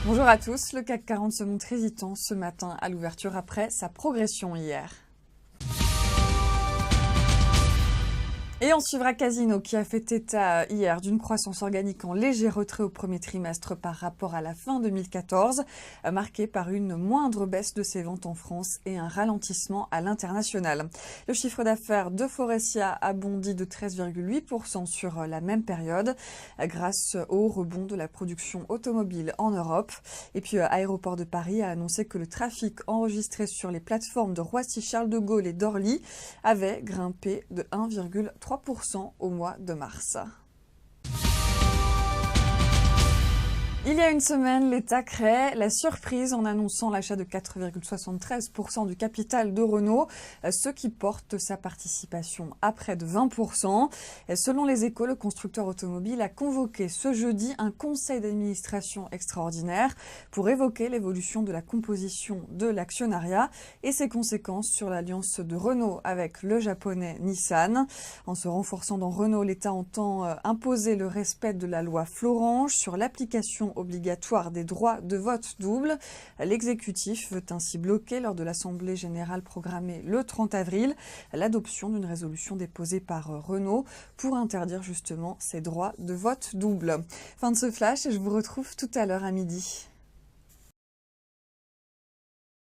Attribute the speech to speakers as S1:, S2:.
S1: Bonjour à tous, le CAC 40 se montre hésitant ce matin à l'ouverture après sa progression hier. Et on suivra Casino qui a fait état hier d'une croissance organique en léger retrait au premier trimestre par rapport à la fin 2014, marquée par une moindre baisse de ses ventes en France et un ralentissement à l'international. Le chiffre d'affaires de Faurecia a bondi de 13,8% sur la même période grâce au rebond de la production automobile en Europe. Et puis Aéroport de Paris a annoncé que le trafic enregistré sur les plateformes de Roissy-Charles de Gaulle et d'Orly avait grimpé de 1,3% au mois de mars. Il y a une semaine, l'État créait la surprise en annonçant l'achat de 4,73% du capital de Renault, ce qui porte sa participation à près de 20%. Selon les Échos, le constructeur automobile a convoqué ce jeudi un conseil d'administration extraordinaire pour évoquer l'évolution de la composition de l'actionnariat et ses conséquences sur l'alliance de Renault avec le japonais Nissan. En se renforçant dans Renault, l'État entend imposer le respect de la loi Florange sur l'application obligatoire des droits de vote double. L'exécutif veut ainsi bloquer lors de l'Assemblée générale programmée le 30 avril l'adoption d'une résolution déposée par Renault pour interdire justement ces droits de vote double. Fin de ce flash et je vous retrouve tout à l'heure à midi.